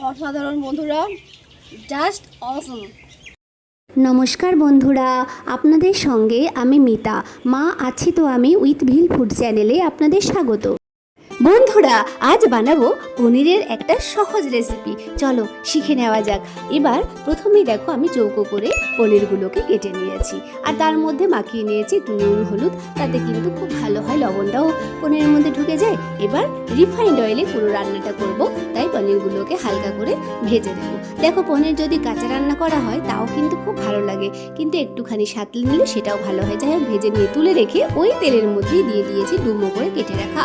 অসাধারণ বন্ধুরা, জাস্ট অসম। নমস্কার বন্ধুরা, আপনাদের সঙ্গে আমি মিতা। মা আছি তো আমি উইথ ভিল ফুড চ্যানেলে আপনাদের স্বাগত। বন্ধুরা, আজ বানাবো পনিরের একটা সহজ রেসিপি। চলো শিখে নেওয়া যাক। এবার প্রথমেই দেখো আমি চৌকো করে পনিরগুলোকে কেটে নিয়েছি, আর তার মধ্যে মাখিয়ে নিয়েছি একটু নুন হলুদ, তাতে কিন্তু খুব ভালো হয়, লবণটাও পনিরের মধ্যে ঢুকে যায়। এবার রিফাইন্ড অয়েলে পুরো রান্নাটা করব, তাই পনিরগুলোকে হালকা করে ভেজে দেবো। দেখো, পনির যদি কাঁচা রান্না করা হয় তাও কিন্তু খুব ভালো লাগে, কিন্তু একটুখানি সাঁতলে নিলে সেটাও ভালো হয়। যাই হোক, ভেজে নিয়ে তুলে রেখে ওই তেলের মধ্যেই দিয়ে দিয়েছি ডুমো করে কেটে রাখা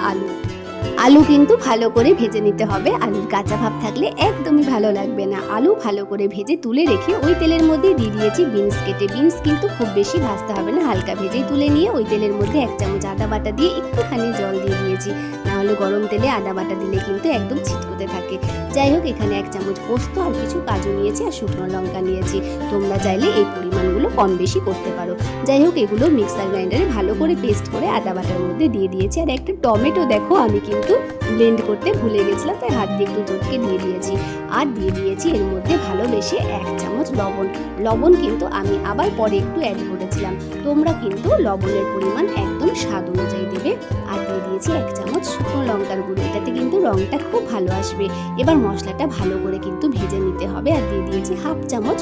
আলু কিন্তু ভালো করে ভেজে নিতে হবে। আলুর কাঁচা ভাব থাকলে একদমই ভালো লাগবে না। আলু ভালো করে ভেজে তুলে রেখে ওই তেলের মধ্যে দিয়ে দিয়েছি বিনস কেটে। বিনস কিন্তু খুব বেশি ভাজতে হবে না, হালকা ভেজেই তুলে নিয়ে ওই তেলের মধ্যে 1 চামচ আদা বাটা দিয়ে একটুখানি জল দিয়ে দিয়েছি, নাহলে গরম তেলে আদা বাটা দিলে কিন্তু একদম ছিটকোতে থাকে। যাই হোক, এখানে 1 চামচ পোস্ত আর কিছু কাজু নিয়েছি আর শুকনো লঙ্কা নিয়েছি। তোমরা চাইলে এই পরিমাণগুলো কম বেশি করতে পারো। যাই হোক, এগুলো মিক্সার গ্রাইন্ডারে ভালো করে পেস্ট করে আদা বাটার মধ্যে দিয়ে দিয়েছি। আর একটা টমেটো দেখো আমি কিন্তু ব্লেন্ড করতে ভুলে গেছিলাম, তাই হাত দিয়ে একটু চটকে দিয়ে দিয়েছি। আর দিয়ে দিয়েছি এর মধ্যে ভালোবেসে 1 চামচ লবণ কিন্তু আমি আবার পরে একটু অ্যাড করেছিলাম। তোমরা কিন্তু লবণের পরিমাণ একদম স্বাদ অনুযায়ী দেবে। আর দিয়ে দিয়েছি 1 চামচ শুকনো লঙ্কার গুঁড়ো, এটাতে কিন্তু রঙটা খুব ভালো আসবে। এবার মশলাটা ভালো করে কিন্তু ভেজে নিতে হবে। আর দিয়ে দিয়েছি 1/2 চামচ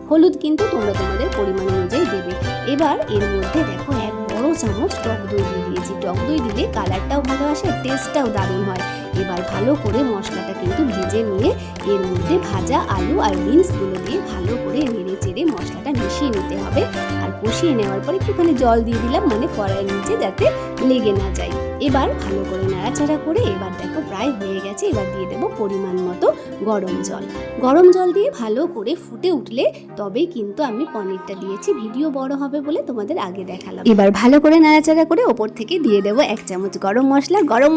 হলুদ কিন্তু তোমরা তোমাদের পরিমাণ অনুযায়ী দেবে। এবার এর মধ্যে দেখো 1 বড় চামচ টক দই দিয়ে দিয়েছি। টক দই দিলে কালারটাও ভালো আসে, টেস্টটাও দারুণ হয়। এবার ভালো করে মশলাটা কিন্তু ভেজে নিয়ে এর মধ্যে ভাজা আলু আর বিনসগুলো দিয়ে ভালো করে নেড়ে চেড়ে মশলাটা মিশিয়ে নিতে হবে। আর কষিয়ে নেওয়ার পর একটুখানি জল দিয়ে দিলাম, মানে কড়াইয়ের নিচে যাতে লেগে না যায়। এবার ভালো করে নাড়াচাড়া করে এবার দেখো প্রায় হয়ে গেছে। এবার দিয়ে দেবো পরিমাণ মতো গরম জল দিয়ে ভালো করে ফুটে উঠলে তবেই কিন্তু আমি পনিরটা দিয়েছি। ভিডিও বড় হবে বলে তোমাদের আগে দেখালাম। এবার ভালো করে নাড়াচাড়া করে ওপর থেকে দিয়ে দেবো 1 চামচ গরম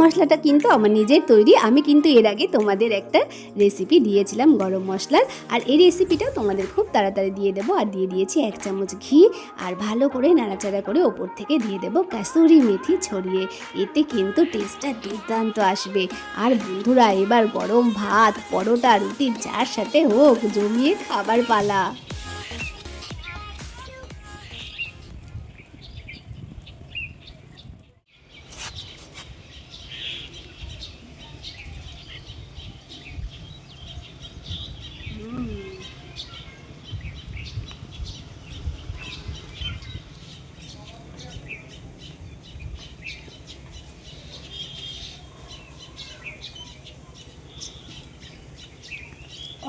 মশলাটা কিন্তু আমার নিজের তৈরি। আমি কিন্তু এর আগে তোমাদের একটা রেসিপি দিয়েছিলাম গরম মশলার, আর এই রেসিপিটাও তোমাদের খুব তাড়াতাড়ি দিয়ে দেবো। আর দিয়ে দিয়েছি 1 চামচ ঘি। আর ভালো করে নাড়াচাড়া করে ওপর থেকে দিয়ে দেবো কাসুরি মেথি ছড়িয়ে। এতে কিন্তু টেস্টটা দুর্দান্ত আসবে। আর বন্ধুরা, এবার গরম ভাত, পরোটা, রুটি যার সাথে হোক, জমিয়ে খাবার পালা।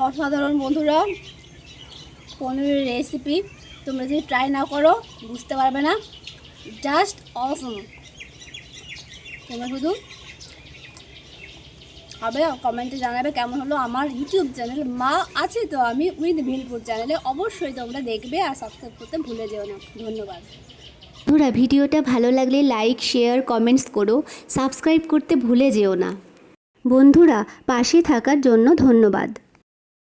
অসাধারণ বন্ধুরা, পনিরের রেসিপি তোমরা যদি ট্রাই না করো বুঝতে পারবে না। জাস্ট অসম। তোমরা শুধু হবে, কমেন্টে জানাবে কেমন হলো। আমার ইউটিউব চ্যানেল মা আছে তো আমি উইথ ভিল ফুড চ্যানেলে অবশ্যই তোমরা দেখবে আর সাবস্ক্রাইব করতে ভুলে যেও না। ধন্যবাদ। বন্ধুরা, ভিডিওটা ভালো লাগলে লাইক, শেয়ার, কমেন্টস করো। সাবস্ক্রাইব করতে ভুলে যেও না। বন্ধুরা, পাশে থাকার জন্য ধন্যবাদ।